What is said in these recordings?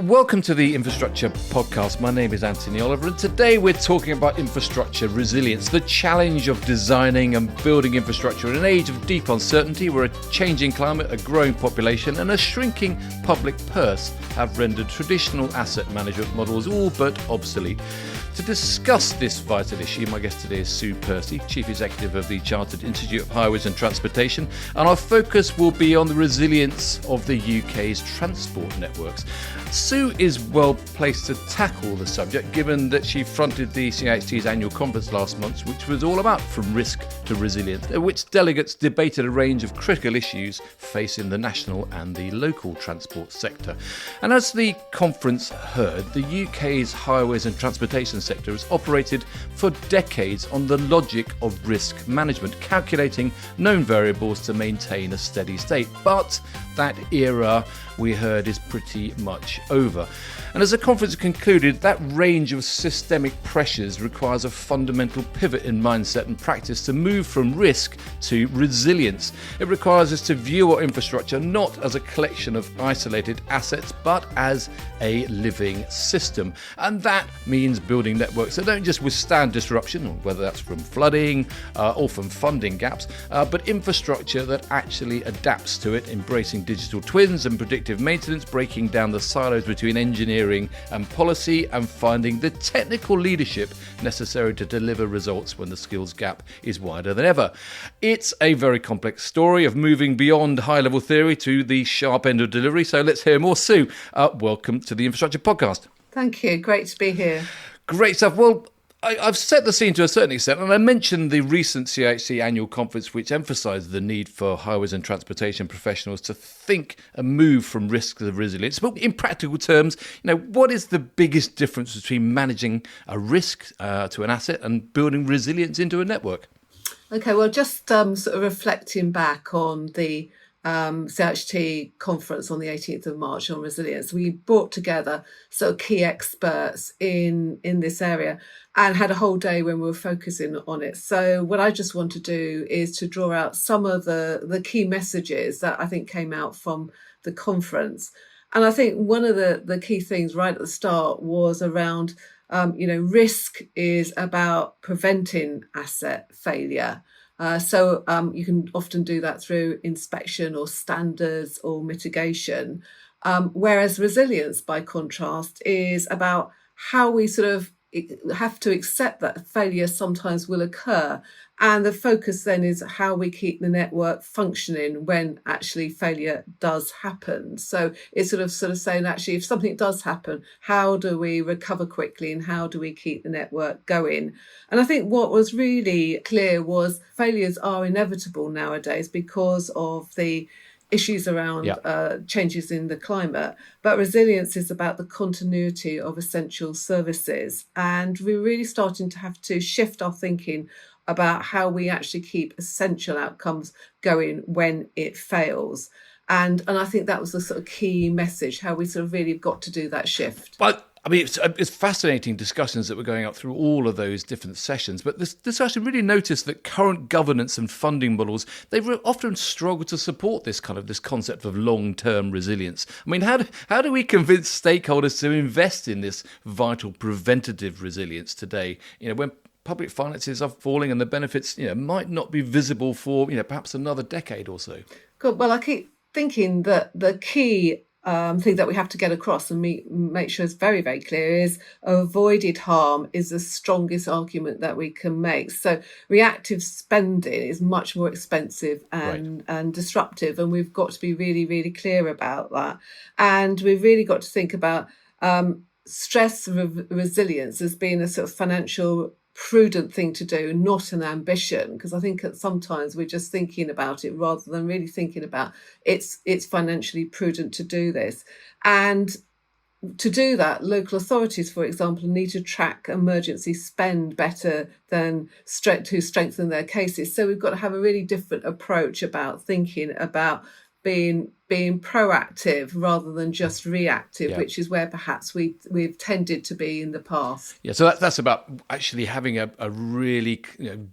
Welcome to the Infrastructure Podcast. My name is Anthony Oliver, and today we're talking about infrastructure resilience, the challenge of designing and building infrastructure in an age of deep uncertainty where a changing climate, a growing population and a shrinking public purse have rendered traditional asset management models all but obsolete. To discuss this vital issue, my guest today is Sue Percy, Chief Executive of the Chartered Institute of Highways and Transportation, and our focus will be on the resilience of the UK's transport networks. Sue is well placed to tackle the subject, given that she fronted the CIHT's annual conference last month, which was all about from risk to resilience, at which delegates debated a range of critical issues facing the national and the local transport sector. And as the conference heard, the UK's highways and transportation sector has operated for decades on the logic of risk management, calculating known variables to maintain a steady state. But that era, we heard, is pretty much over. And as the conference concluded, that range of systemic pressures requires a fundamental pivot in mindset and practice to move from risk to resilience. It requires us to view our infrastructure not as a collection of isolated assets, but as a living system. And that means building networks that don't just withstand disruption, whether that's from flooding or from funding gaps, but infrastructure that actually adapts to it, embracing digital twins and predictive maintenance, breaking down the silos between engineering and policy, and finding the technical leadership necessary to deliver results when the skills gap is wider than ever. It's a very complex story of moving beyond high-level theory to the sharp end of delivery. So let's hear more. Sue, welcome to the Infrastructure Podcast. Thank you. Great to be here. Great stuff. Well, I've set the scene to a certain extent, and I mentioned the recent CIHT annual conference, which emphasised the need for highways and transportation professionals to think and move from risk to resilience. But in practical terms, what is the biggest difference between managing a risk to an asset and building resilience into a network? Okay, well, just sort of reflecting back on the CIHT conference on the 18th of March on resilience, we brought together sort of key experts in this area and had a whole day when we were focusing on it. So what I just want to do is to draw out some of the key messages that I think came out from the conference. And I think one of the key things right at the start was around, risk is about preventing asset failure. So you can often do that through inspection or standards or mitigation, whereas resilience, by contrast, is about how we sort of have to accept that failure sometimes will occur. And the focus then is how we keep the network functioning when actually failure does happen. So it's sort of saying, actually, if something does happen, how do we recover quickly and how do we keep the network going? And I think what was really clear was failures are inevitable nowadays because of the issues around changes in the climate, but resilience is about the continuity of essential services. And we're really starting to have to shift our thinking about how we actually keep essential outcomes going when it fails. And I think that was the sort of key message, how we sort of really got to do that shift. But I mean, it's fascinating discussions that were going up through all of those different sessions. But this discussion really noticed that current governance and funding models, they often struggle to support this concept of long-term resilience. I mean, how do we convince stakeholders to invest in this vital preventative resilience today? When public finances are falling and the benefits, might not be visible for, perhaps another decade or so. Good. Well, I keep thinking that the key thing that we have to get across and make sure it's very, very clear is avoided harm is the strongest argument that we can make. So reactive spending is much more expensive and disruptive, and we've got to be really, really clear about that. And we've really got to think about stress resilience as being a sort of financial prudent thing to do, not an ambition, because I think that sometimes we're just thinking about it rather than really thinking about it's financially prudent to do this. And to do that, local authorities, for example, need to track emergency spend better than to strengthen their cases. So we've got to have a really different approach about thinking about being proactive rather than just reactive, which is where perhaps we've tended to be in the past. Yeah, so that's about actually having a really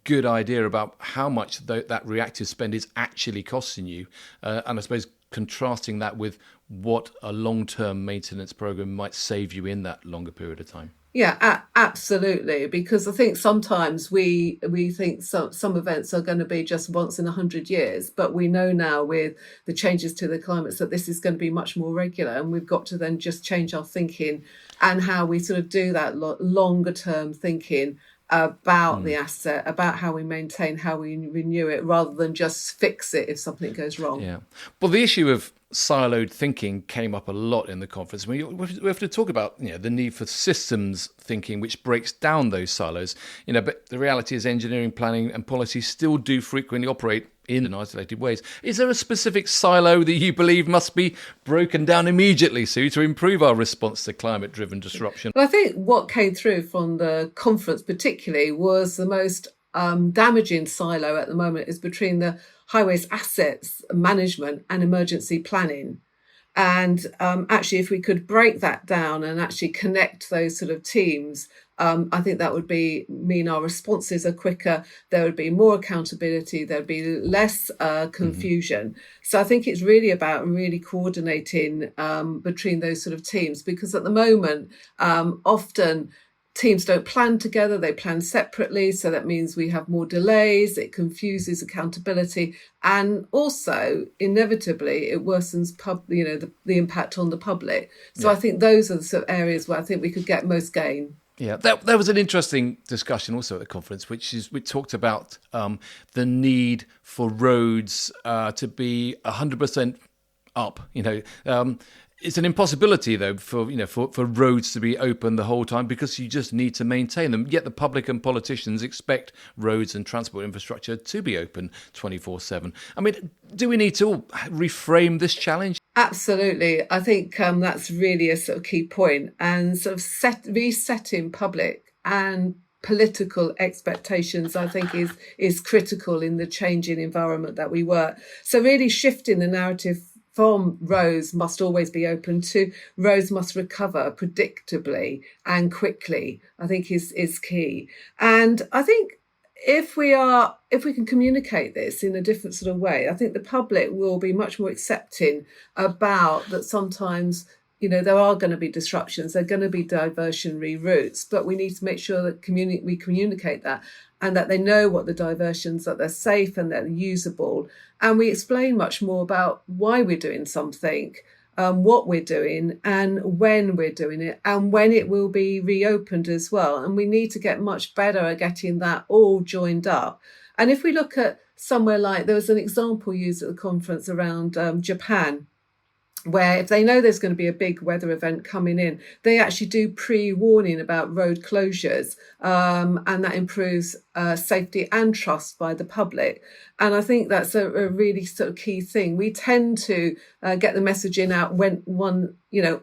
good idea about how much that reactive spend is actually costing you, and I suppose contrasting that with what a long-term maintenance program might save you in that longer period of time. Yeah, absolutely. Because I think sometimes we think some events are going to be just once in 100 years, but we know now with the changes to the climates that this is going to be much more regular, and we've got to then just change our thinking and how we sort of do that longer term thinking about the asset, about how we maintain, how we renew it, rather than just fix it if something goes wrong. Yeah. Well, the issue of siloed thinking came up a lot in the conference. We have to talk about the need for systems thinking, which breaks down those silos. But the reality is engineering, planning and policy still do frequently operate in isolated ways. Is there a specific silo that you believe must be broken down immediately, Sue, to improve our response to climate-driven disruption? Well, I think what came through from the conference particularly was the most damaging silo at the moment is between the highways assets management and emergency planning. And actually, if we could break that down and actually connect those sort of teams, I think that would mean our responses are quicker. There would be more accountability. There'd be less confusion. So I think it's really about coordinating between those sort of teams, because at the moment, often teams don't plan together, they plan separately. So that means we have more delays, it confuses accountability, and also inevitably it worsens the impact on the public. So I think those are the sort of areas where I think we could get most gain. Yeah, that was an interesting discussion also at the conference, which is we talked about the need for roads to be 100% up. It's an impossibility, though, for roads to be open the whole time, because you just need to maintain them. Yet the public and politicians expect roads and transport infrastructure to be open 24/7. I mean, do we need to reframe this challenge? Absolutely. I think that's really a sort of key point, and sort of resetting public and political expectations, I think, is critical in the changing environment that we work. So really shifting the narrative from roads must always be open to roads must recover predictably and quickly, I think is key. And I think if we can communicate this in a different sort of way, I think the public will be much more accepting about that. Sometimes there are going to be disruptions, there are going to be diversionary routes, but we need to make sure that we communicate that, and that they know what the diversions, that they're safe and they're usable. And we explain much more about why we're doing something, what we're doing and when we're doing it, and when it will be reopened as well. And we need to get much better at getting that all joined up. And if we look at somewhere like, there was an example used at the conference around Japan, where if they know there's going to be a big weather event coming in, they actually do pre-warning about road closures, and that improves safety and trust by the public. And I think that's a really sort of key thing. We tend to get the messaging out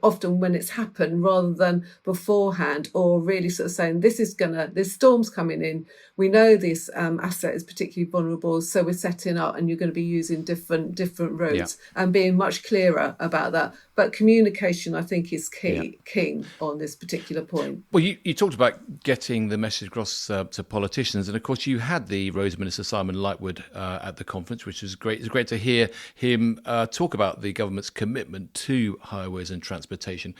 often when it's happened rather than beforehand, or really sort of saying this storm's coming in. We know this asset is particularly vulnerable, so we're setting up and you're going to be using different routes, and being much clearer about that. But communication, I think, is king on this particular point. Well, you talked about getting the message across to politicians, and of course you had the Roads Minister Simon Lightwood at the conference, which was great. It's great to hear him talk about the government's commitment to highways and transportation.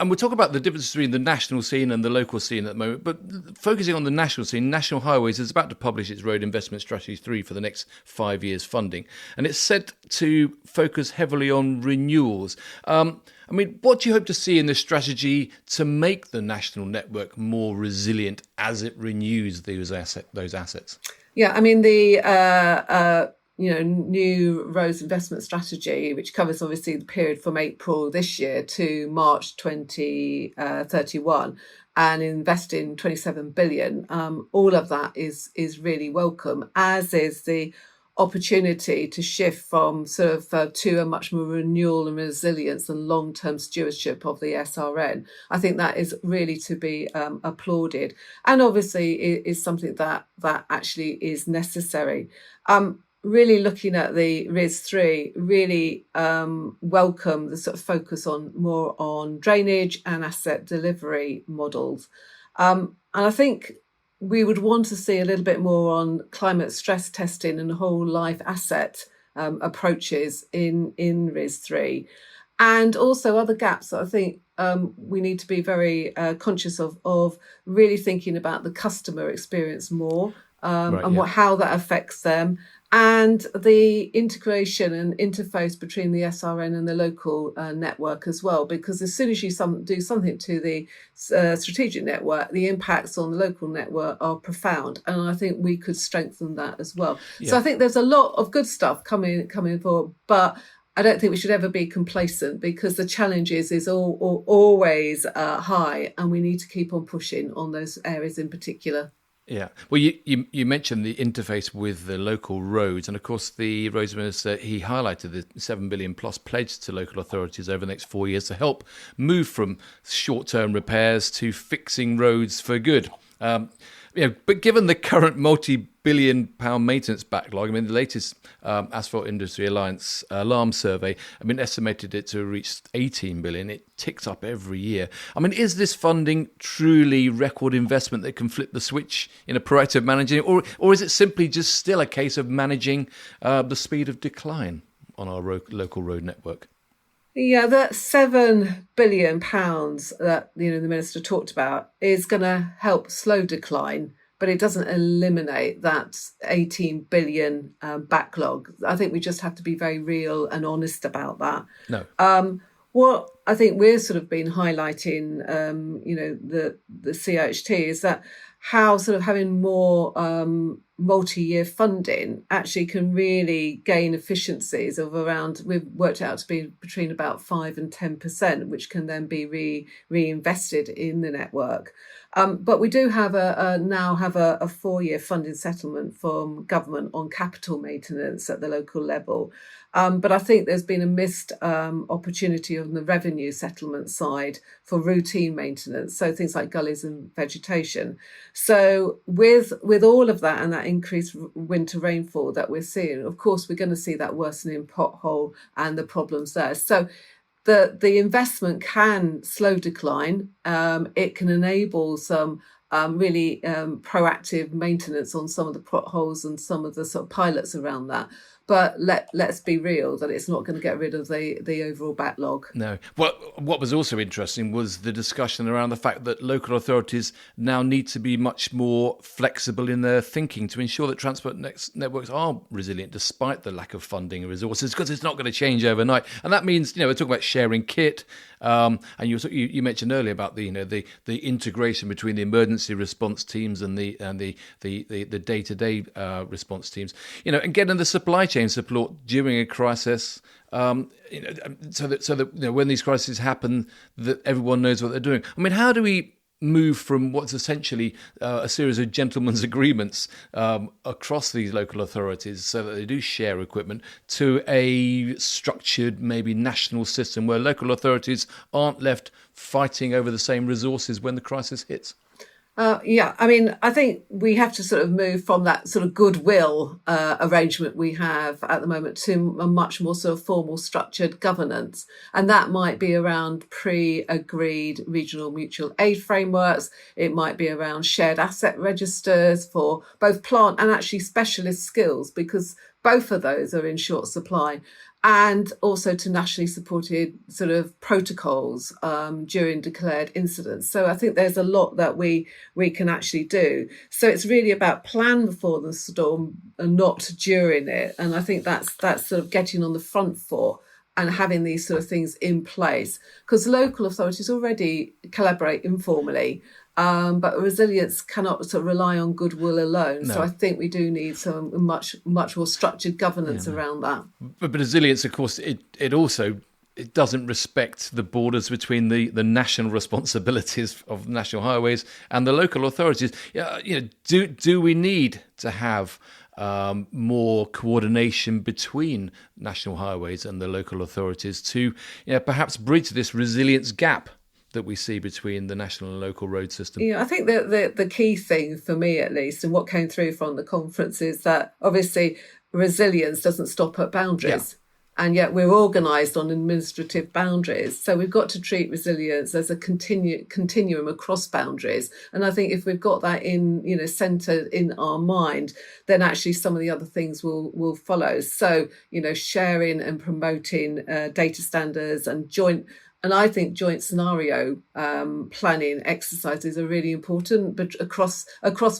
And we'll talk about the difference between the national scene and the local scene at the moment. But focusing on the national scene, National Highways is about to publish its Road Investment Strategy 3 for the next 5 years funding. And it's set to focus heavily on renewals. What do you hope to see in this strategy to make the national network more resilient as it renews those assets? Yeah, the new roads investment strategy, which covers obviously the period from April this year to March 2031, and investing 27 billion. All of that is really welcome, as is the opportunity to shift from sort of to a much more renewal and resilience and long-term stewardship of the SRN. I think that is really to be applauded, and obviously is something that actually is necessary. Really looking at the RIS3, really welcome the sort of focus more on drainage and asset delivery models. And I think we would want to see a little bit more on climate stress testing and whole life asset approaches in RIS 3. And also other gaps that I think we need to be very conscious of really thinking about the customer experience more, how that affects them, and the integration and interface between the SRN and the local network as well. Because as soon as you do something to the strategic network, the impacts on the local network are profound, and I think we could strengthen that as well. Yeah. So I think there's a lot of good stuff coming forward, but I don't think we should ever be complacent, because the challenges is always high, and we need to keep on pushing on those areas in particular. Yeah. Well, you mentioned the interface with the local roads, and of course the roads minister, he highlighted the $7 billion plus pledge to local authorities over the next 4 years to help move from short-term repairs to fixing roads for good. But given the current multi-billion-pound maintenance backlog, I mean, the latest Asphalt Industry Alliance alarm survey, I mean, estimated it to reach 18 billion. It ticks up every year. I mean, is this funding truly record investment that can flip the switch in a proactive managing, or is it simply just still a case of managing the speed of decline on our local road network? Yeah, that £7 billion that the minister talked about is going to help slow decline, but it doesn't eliminate that 18 billion backlog. I think we just have to be very real and honest about that. No. What I think we're sort of been highlighting, the CIHT, is that how sort of having more multi-year funding actually can really gain efficiencies of around, we've worked out to be between about 5 and 10%, which can then be reinvested in the network. But we do have now have a 4-year funding settlement from government on capital maintenance at the local level. But I think there's been a missed opportunity on the revenue settlement side for routine maintenance, so things like gullies and vegetation. So with all of that and that increased winter rainfall that we're seeing, of course, we're going to see that worsening pothole and the problems there. So the investment can slow decline. It can enable some really proactive maintenance on some of the potholes and some of the sort of pilots around that. But let's be real that it's not going to get rid of the overall backlog. No. What was also interesting was the discussion around the fact that local authorities now need to be much more flexible in their thinking to ensure that transport networks are resilient despite the lack of funding and resources, because it's not going to change overnight. And that means, we're talking about sharing kit. And you mentioned earlier about the integration between the emergency response teams and the day-to-day response teams, and getting the supply chain support during a crisis, so that when these crises happen, that everyone knows what they're doing. I mean, how do we move from what's essentially a series of gentlemen's agreements across these local authorities so that they do share equipment to a structured, maybe national system where local authorities aren't left fighting over the same resources when the crisis hits? I think we have to sort of move from that sort of goodwill arrangement we have at the moment to a much more sort of formal structured governance. And that might be around pre-agreed regional mutual aid frameworks. It might be around shared asset registers for both plant and actually specialist skills, because both of those are in short supply. And also to nationally supported sort of protocols during declared incidents. So I think there's a lot that we can actually do. So it's really about plan before the storm and not during it. And I think that's sort of getting on the front foot and having these sort of things in place, because local authorities already collaborate informally. But resilience cannot sort of rely on goodwill alone. No. So I think we do need some much more structured governance around that. But resilience, of course, it also doesn't respect the borders between the national responsibilities of national highways and the local authorities. Do we need to have more coordination between national highways and the local authorities to perhaps bridge this resilience gap that we see between the national and local road system? Yeah, I think that the key thing for me, at least, and what came through from the conference, is that obviously resilience doesn't stop at boundaries. and yet we're organised on administrative boundaries. So we've got to treat resilience as a continuum across boundaries. And I think if we've got that centred in our mind, then actually some of the other things will follow. So, sharing and promoting data standards and I think joint scenario planning exercises are really important, but across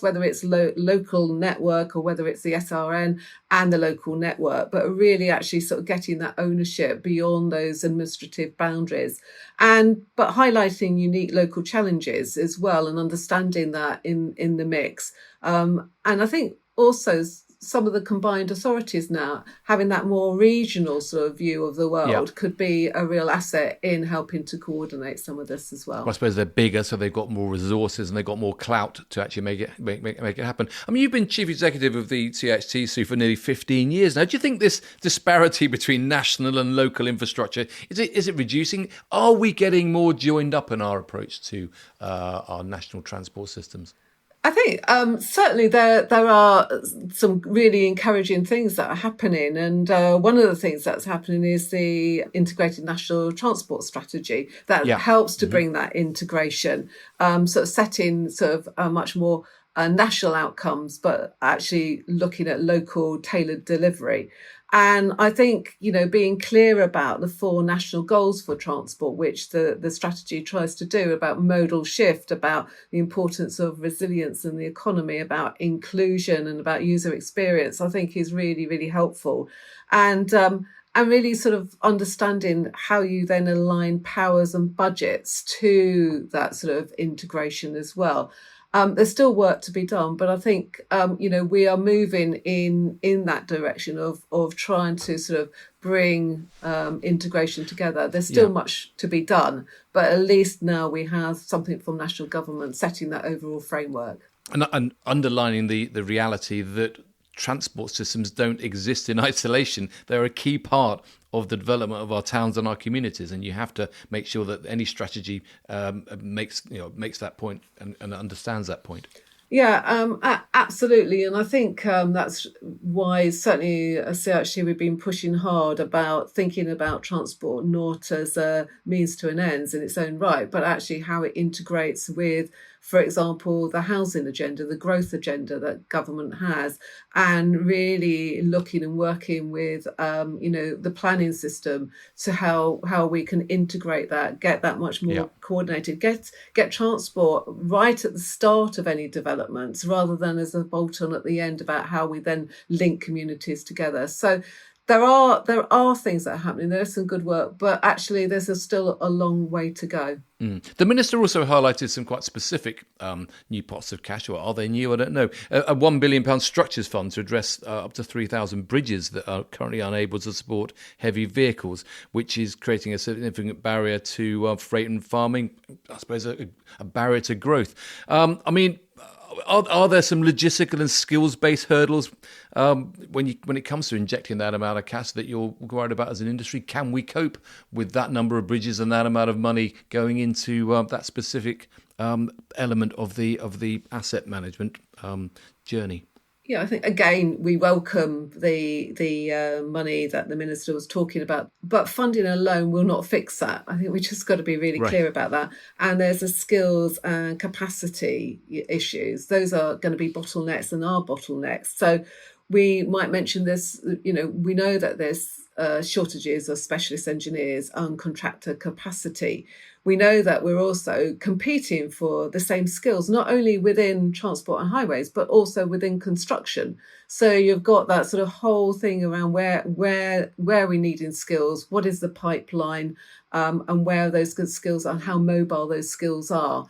whether it's local network or whether it's the SRN and the local network, but really actually sort of getting that ownership beyond those administrative boundaries, but highlighting unique local challenges as well and understanding that in the mix. And I think also some of the combined authorities now having that more regional sort of view of the world could be a real asset in helping to coordinate some of this as well. I suppose they're bigger, so they've got more resources and they've got more clout to actually make it happen. I mean, you've been chief executive of the CIHT, Sue, for nearly 15 years now. Do you think this disparity between national and local infrastructure, is it reducing? Are we getting more joined up in our approach to our national transport systems? I think certainly there are some really encouraging things that are happening, and one of the things that's happening is the integrated national transport strategy that helps to bring that integration, sort of setting sort of much more national outcomes, but actually looking at local tailored delivery. And I think, being clear about the 4 national goals for transport, which the strategy tries to do, about modal shift, about the importance of resilience in the economy, about inclusion and about user experience, I think is really, really helpful. And really sort of understanding how you then align powers and budgets to that sort of integration as well. There's still work to be done, but I think, we are moving in that direction of trying to sort of bring integration together. There's still much to be done, but at least now we have something from national government setting that overall framework. And underlining the reality that transport systems don't exist in isolation. They're a key part of the development of our towns and our communities, and you have to make sure that any strategy makes that point and understands that point. Yeah, absolutely. And I think that's why certainly at CIHT we've been pushing hard about thinking about transport not as a means to an end in its own right, but actually how it integrates with, for example, the housing agenda, the growth agenda that government has, and really looking and working with, the planning system to how we can integrate that, get that much more coordinated, get transport right at the start of any developments rather than as a bolt-on at the end about how we then link communities together. So there are things that are happening. There's some good work, but actually there's still a long way to go. The Minister also highlighted some quite specific new pots of cash, or are they new? I don't know. A £1 billion structures fund to address up to 3,000 bridges that are currently unable to support heavy vehicles, which is creating a significant barrier to freight and farming, I suppose a barrier to growth. Are there some logistical and skills-based hurdles when it comes to injecting that amount of cash that you're worried about as an industry? Can we cope with that number of bridges and that amount of money going into that specific element of the asset management journey? Yeah, I think, again, we welcome the money that the Minister was talking about, but funding alone will not fix that. I think we just got to be really clear about that. And there's the skills and capacity issues. Those are going to be bottlenecks and are bottlenecks. So we might mention this, we know that there's shortages of specialist engineers and contractor capacity. We know that we're also competing for the same skills, not only within transport and highways, but also within construction. So you've got that sort of whole thing around where we need in skills, what is the pipeline, and where those good skills are, and how mobile those skills are.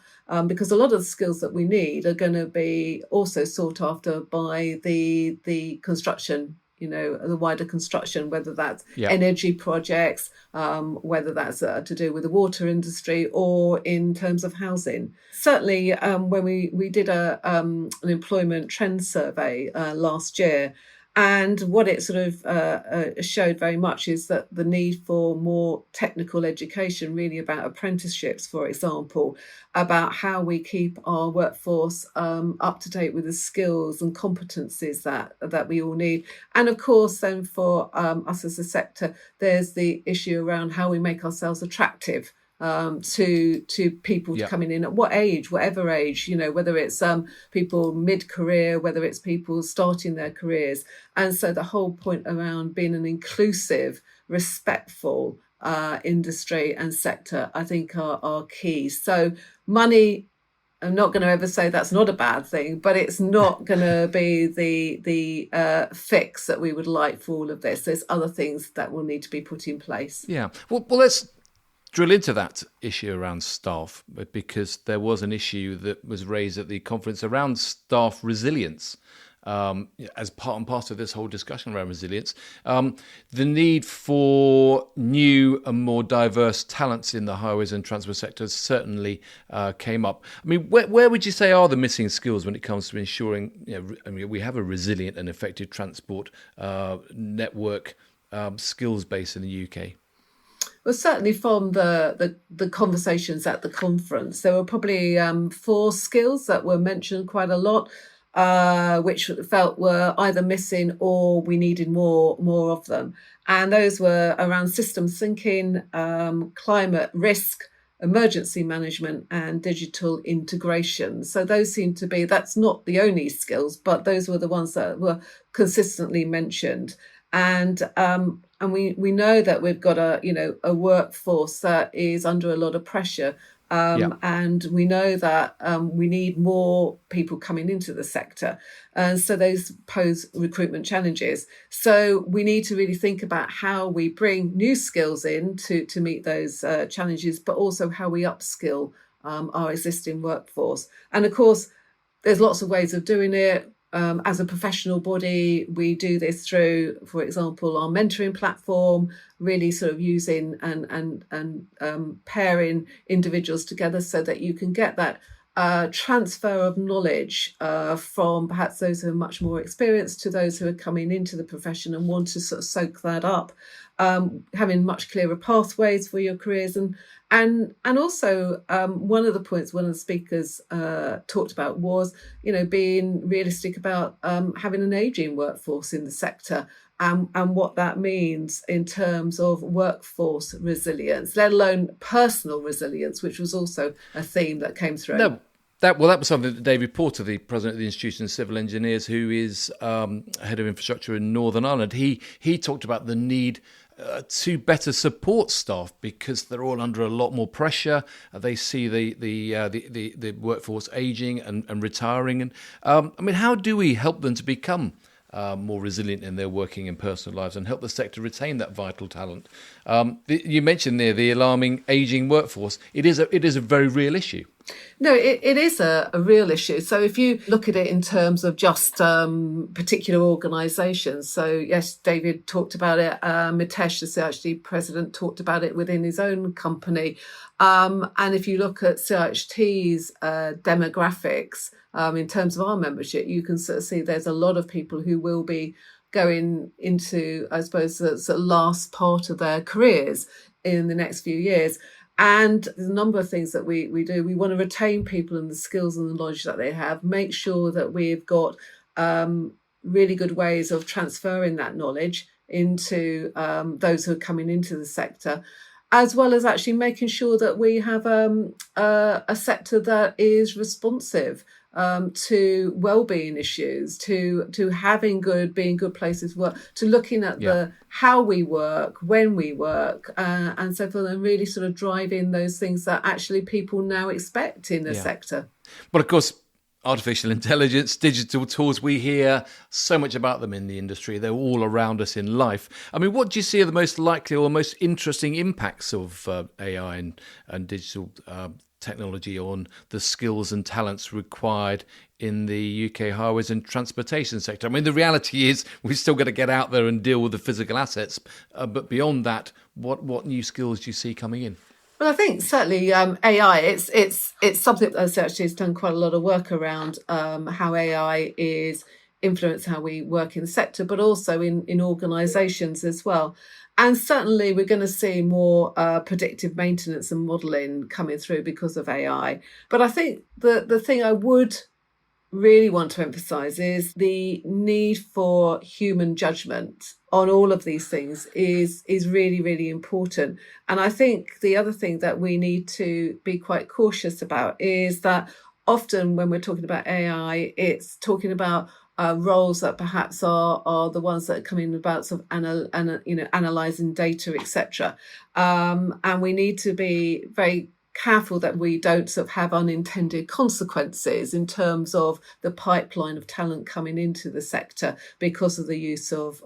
Because a lot of the skills that we need are going to be also sought after by the construction, the wider construction, whether that's energy projects, whether that's to do with the water industry or in terms of housing. Certainly, when we did an employment trend survey last year, And what it sort of showed very much is that the need for more technical education, really about apprenticeships, for example, about how we keep our workforce up to date with the skills and competencies that we all need. And of course, then for us as a sector, there's the issue around how we make ourselves attractive to people Yeah. coming in at what age, whatever age, whether it's people mid-career, whether it's people starting their careers. And so the whole point around being an inclusive, respectful industry and sector, I think are key. So money, I'm not going to ever say that's not a bad thing, but it's not going to be the fix that we would like for all of this. There's other things that will need to be put in place. Yeah. Well, let's drill into that issue around staff, because there was an issue that was raised at the conference around staff resilience. As part and parcel of this whole discussion around resilience, the need for new and more diverse talents in the highways and transport sectors certainly came up. I mean, where would you say are the missing skills when it comes to ensuring, we have a resilient and effective transport network skills base in the UK? Well, certainly from the conversations at the conference, there were probably 4 skills that were mentioned quite a lot, which felt were either missing or we needed more of them. And those were around systems thinking, climate risk, emergency management, and digital integration. So those seem to be, that's not the only skills, but those were the ones that were consistently mentioned. And we know that we've got a workforce that is under a lot of pressure. And we know that we need more people coming into the sector. And so those pose recruitment challenges. So we need to really think about how we bring new skills in to meet those challenges, but also how we upskill our existing workforce. And of course, there's lots of ways of doing it. As a professional body, we do this through, for example, our mentoring platform, really sort of using and pairing individuals together so that you can get that transfer of knowledge from perhaps those who are much more experienced to those who are coming into the profession and want to sort of soak that up, having much clearer pathways for your careers. And also one of the points one of the speakers talked about was, being realistic about having an ageing workforce in the sector and what that means in terms of workforce resilience, let alone personal resilience, which was also a theme that came through. No. That was something that David Porter, the president of the Institution of Civil Engineers, who is head of infrastructure in Northern Ireland, he talked about the need to better support staff because they're all under a lot more pressure. They see the workforce aging and retiring. And how do we help them to become more resilient in their working and personal lives and help the sector retain that vital talent? You mentioned there the alarming aging workforce. It is a very real issue. No, it is a real issue. So if you look at it in terms of just particular organisations, so yes, David talked about it, Mitesh, the CIHT president, talked about it within his own company. And if you look at CIHT's demographics, in terms of our membership, you can sort of see there's a lot of people who will be going into, I suppose, the last part of their careers in the next few years. And there's a number of things that we do. We want to retain people and the skills and the knowledge that they have, make sure that we've got really good ways of transferring that knowledge into those who are coming into the sector, as well as actually making sure that we have a sector that is responsive to well-being issues, to being good places to work, to looking at the how we work, when we work, and so forth, and really sort of driving those things that actually people now expect in the sector. But of course, artificial intelligence, digital tools, we hear so much about them in the industry. They're all around us in life. I mean, what do you see are the most likely or most interesting impacts of AI and digital technology on the skills and talents required in the UK highways and transportation sector? I mean, the reality is we've still got to get out there and deal with the physical assets. But beyond that, what new skills do you see coming in? Well, I think certainly AI, it's something that actually has done quite a lot of work around how AI is influence how we work in the sector, but also in organisations as well. And certainly we're going to see more predictive maintenance and modelling coming through because of AI. But I think the thing I would really want to emphasize is the need for human judgment on all of these things is really, really important. And I think the other thing that we need to be quite cautious about is that often when we're talking about AI, it's talking about roles that perhaps are the ones that are coming about sort of analysing data, etc. And we need to be very careful that we don't sort of have unintended consequences in terms of the pipeline of talent coming into the sector because of the use of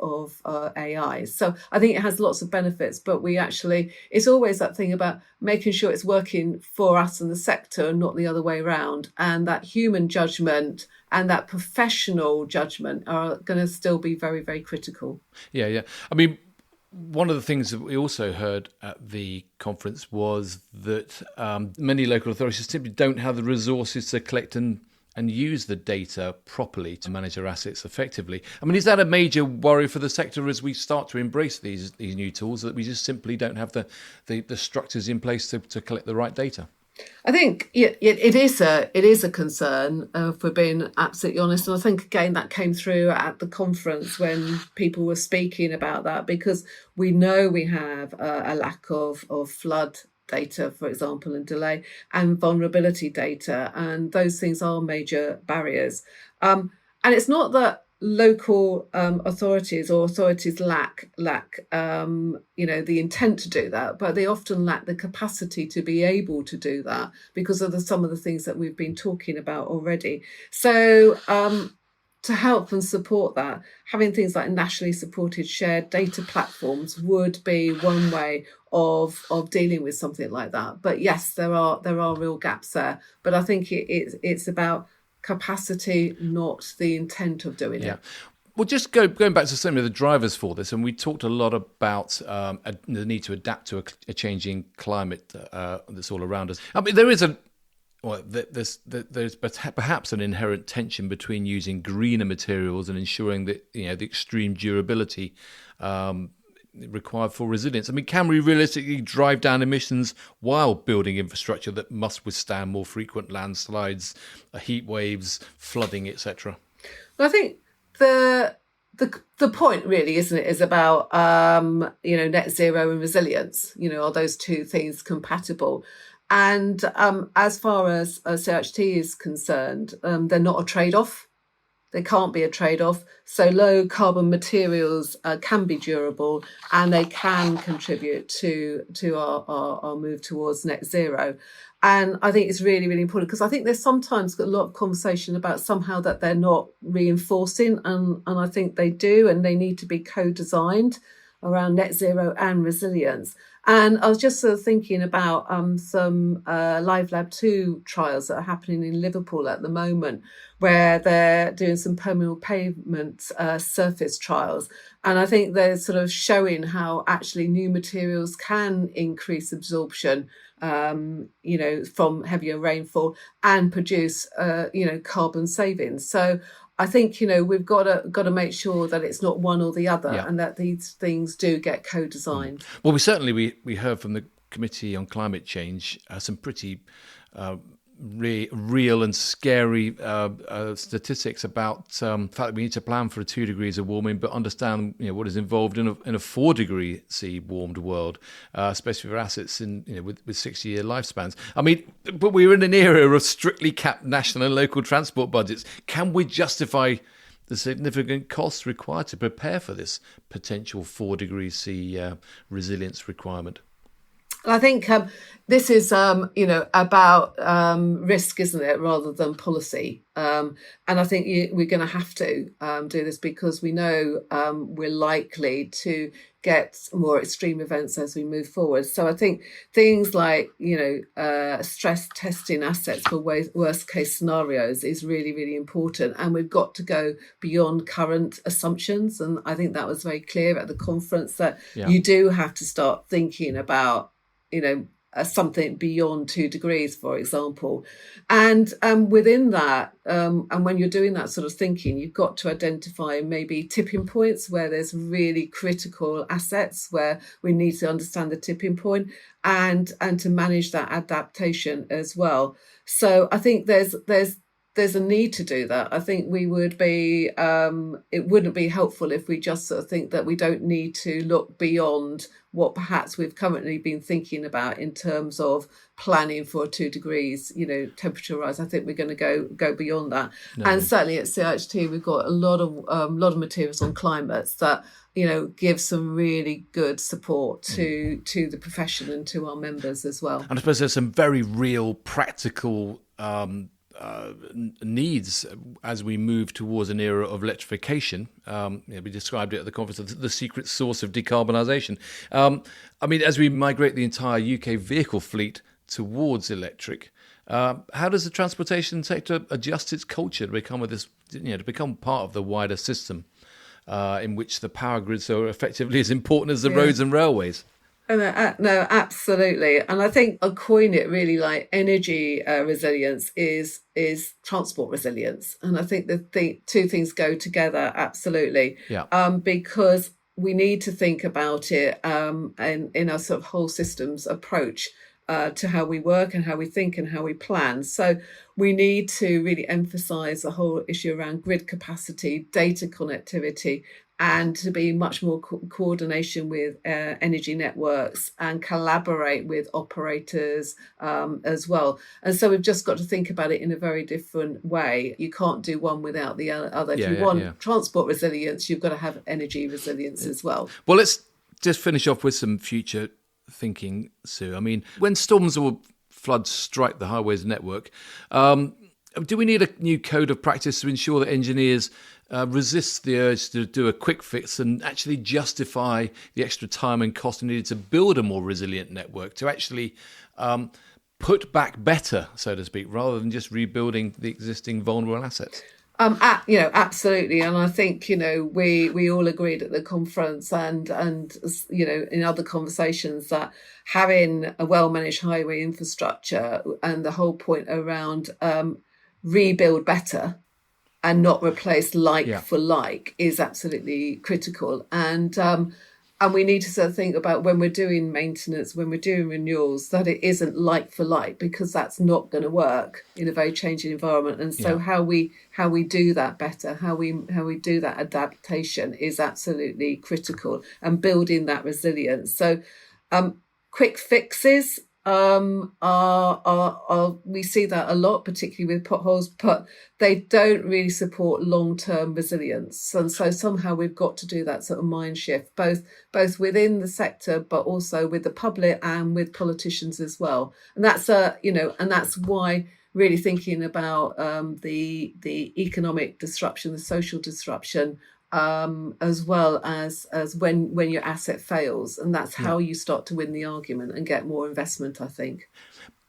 AI. So I think it has lots of benefits, but it's always that thing about making sure it's working for us in the sector and not the other way around. And that human judgment and that professional judgment are going to still be very, very critical. Yeah. I mean, one of the things that we also heard at the conference was that many local authorities simply don't have the resources to collect and use the data properly to manage their assets effectively. I mean, is that a major worry for the sector as we start to embrace these new tools, that we just simply don't have the structures in place to collect the right data? I think it is a concern, if we're being absolutely honest. And I think, again, that came through at the conference when people were speaking about that, because we know we have a lack of flood data, for example, and delay and vulnerability data. And those things are major barriers. And it's not that local authorities lack the intent to do that, but they often lack the capacity to be able to do that because of some of the things that we've been talking about already. So to help and support that, having things like nationally supported shared data platforms would be one way of dealing with something like that. But yes, there are real gaps there, but I think it's about capacity, not the intent of doing it. Well, just going back to some of the drivers for this, and we talked a lot about the need to adapt to a changing climate that's all around us. I mean, there's perhaps an inherent tension between using greener materials and ensuring that the extreme durability required for resilience. I mean, can we realistically drive down emissions while building infrastructure that must withstand more frequent landslides, heat waves, flooding, etc.? Well, I think the point really, isn't it, is about net zero and resilience. Are those two things compatible? And as far as CIHT is concerned, they're not a trade-off. They can't be a trade-off. So low carbon materials can be durable and they can contribute to our move towards net zero. And I think it's really, really important, because I think there's sometimes a lot of conversation about somehow that they're not reinforcing, and I think they do, and they need to be co-designed around net zero and resilience. And I was just sort of thinking about some Live Lab 2 trials that are happening in Liverpool at the moment, where they're doing some permeable pavement surface trials. And I think they're sort of showing how actually new materials can increase absorption, from heavier rainfall and produce, carbon savings. So I think, we've got to make sure that it's not one or the other, and that these things do get co-designed. Well, we heard from the Committee on Climate Change some pretty real and scary statistics about the fact that we need to plan for 2 degrees of warming, but understand what is involved in a 4 degree C warmed world, especially for assets with 6-year lifespans. I mean, but we're in an era of strictly capped national and local transport budgets. Can we justify the significant costs required to prepare for this potential 4 degrees C resilience requirement? I think this is, about risk, isn't it, rather than policy. And I think we're going to have to do this, because we know we're likely to get more extreme events as we move forward. So I think things like, stress testing assets for worst case scenarios is really, really important. And we've got to go beyond current assumptions. And I think that was very clear at the conference, that you do have to start thinking about something beyond 2 degrees, for example. And within that, and when you're doing that sort of thinking, you've got to identify maybe tipping points where there's really critical assets where we need to understand the tipping point and to manage that adaptation as well. So I think there's a need to do that. I think we would be, it wouldn't be helpful if we just sort of think that we don't need to look beyond what perhaps we've currently been thinking about in terms of planning for a 2 degrees, temperature rise. I think we're going to go beyond that. No. And certainly at CIHT, we've got a lot of materials on climates that, give some really good support to the profession and to our members as well. And I suppose there's some very real practical needs as we move towards an era of electrification. We described it at the conference as the secret sauce of decarbonisation. As we migrate the entire UK vehicle fleet towards electric, how does the transportation sector adjust its culture to become part of the wider system in which the power grids are effectively as important as the roads and railways? No, absolutely. And I think I'll coin it really like energy resilience is transport resilience. And I think the two things go together, absolutely. Yeah. Because we need to think about it in our sort of whole systems approach to how we work and how we think and how we plan. So we need to really emphasise the whole issue around grid capacity, data connectivity, and to be much more coordination with energy networks and collaborate with operators as well. And so we've just got to think about it in a very different way. You can't do one without the other. If you want transport resilience, you've got to have energy resilience as well. Well, let's just finish off with some future thinking, Sue. When storms or floods strike the highways network, do we need a new code of practice to ensure that engineers resist the urge to do a quick fix and actually justify the extra time and cost needed to build a more resilient network, to actually put back better, so to speak, rather than just rebuilding the existing vulnerable assets? Absolutely. And I think, we all agreed at the conference and in other conversations that having a well-managed highway infrastructure and the whole point around rebuild better and not replace for like is absolutely critical. And we need to sort of think about when we're doing maintenance, when we're doing renewals, that it isn't like for like, because that's not going to work in a very changing environment. And so how we do that better, how we do that adaptation is absolutely critical, and building that resilience. So quick fixes we see that a lot, particularly with potholes, but they don't really support long-term resilience. And so somehow we've got to do that sort of mind shift, both within the sector, but also with the public and with politicians as well. And that's and that's why really thinking about the economic disruption, the social disruption, as well as when your asset fails, and that's how you start to win the argument and get more investment, I think.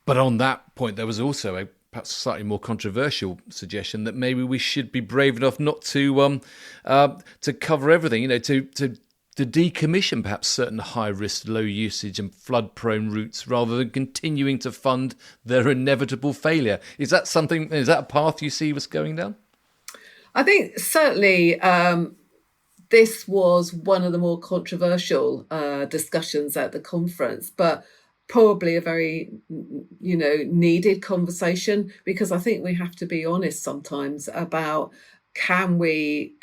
But on that point, there was also a perhaps slightly more controversial suggestion that maybe we should be brave enough not to cover everything, to decommission perhaps certain high risk, low usage and flood prone routes rather than continuing to fund their inevitable failure. Is that a path you see us going down? I think certainly this was one of the more controversial discussions at the conference, but probably a very, needed conversation, because I think we have to be honest sometimes about can we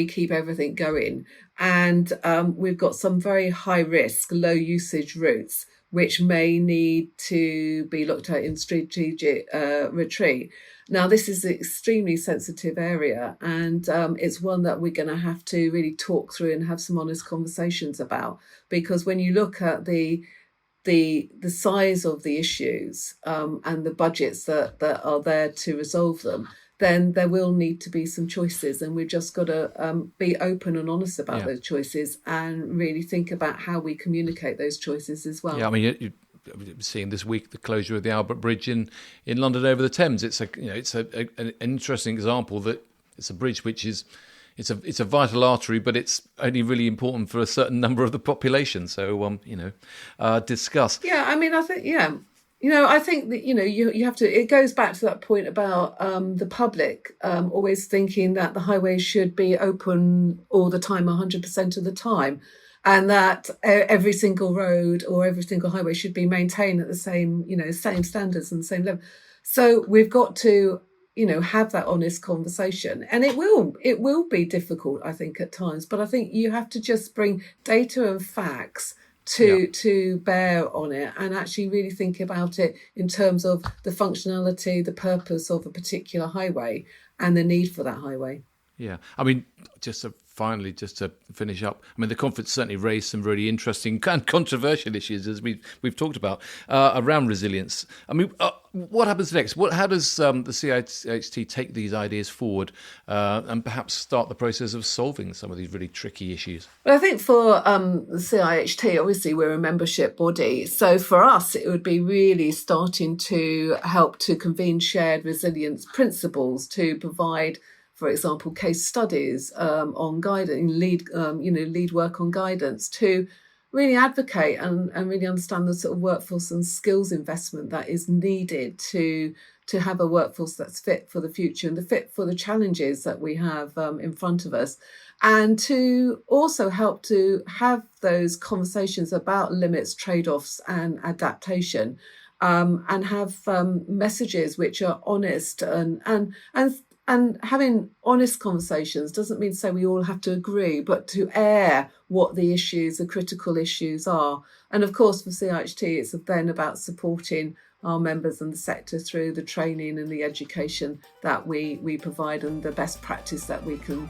keep everything going? And we've got some very high risk, low usage routes which may need to be looked at in strategic retreat. Now, this is an extremely sensitive area, and it's one that we're going to have to really talk through and have some honest conversations about, because when you look at the size of the issues and the budgets that are there to resolve them, then there will need to be some choices, and we've just got to be open and honest about those choices and really think about how we communicate those choices as well. Yeah, you're seeing this week the closure of the Albert Bridge in London over the Thames. It's an interesting example that it's a bridge which is it's a vital artery, but it's only really important for a certain number of the population. So, discuss. Yeah, I mean, I think, yeah. I think that, you have to, it goes back to that point about the public always thinking that the highways should be open all the time, 100% of the time, and that every single road or every single highway should be maintained at the same standards and the same level. So we've got to, have that honest conversation, and it will be difficult, I think, at times, but I think you have to just bring data and facts to bear on it, and actually really think about it in terms of the functionality, the purpose of a particular highway and the need for that highway. Yeah, I mean, just to finish up, I mean, the conference certainly raised some really interesting and controversial issues, as we've talked about, around resilience. I mean, what happens next? How does the CIHT take these ideas forward and perhaps start the process of solving some of these really tricky issues? Well, I think for the CIHT, obviously we're a membership body. So for us, it would be really starting to help to convene shared resilience principles, to provide, for example, case studies on guidance, lead work on guidance, to really advocate and really understand the sort of workforce and skills investment that is needed to have a workforce that's fit for the future and fit for the challenges that we have in front of us, and to also help to have those conversations about limits, trade-offs and adaptation, and have messages which are honest and having honest conversations doesn't mean to say we all have to agree, but to air what the critical issues are. And of course, for CIHT, it's then about supporting our members and the sector through the training and the education that we provide, and the best practice that we can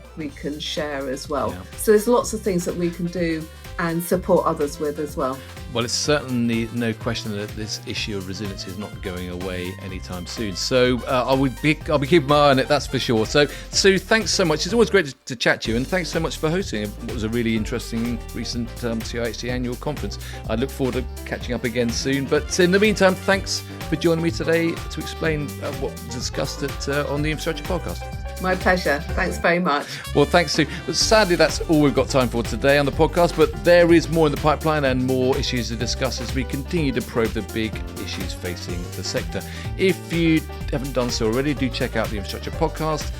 share as well. Yeah. So there's lots of things that we can do and support others with as well. Well, it's certainly no question that this issue of resilience is not going away anytime soon. So I'll be keeping my eye on it, that's for sure. So, Sue, thanks so much. It's always great to chat to you, and thanks so much for hosting what was a really interesting recent CIHT annual conference. I look forward to catching up again soon. But in the meantime, thanks for joining me today to explain what was discussed on the Infrastructure Podcast. My pleasure. Thanks very much. Well, thanks, Sue. But sadly, that's all we've got time for today on the podcast, but there is more in the pipeline and more issues to discuss as we continue to probe the big issues facing the sector. If you haven't done so already, do check out the Infrastructure Podcast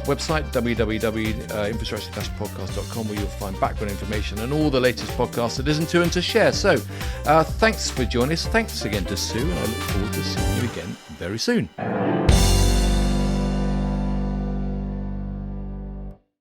website, www.infrastructure-podcast.com, where you'll find background information and all the latest podcasts to listen to and to share. So thanks for joining us. Thanks again to Sue, and I look forward to seeing you again very soon.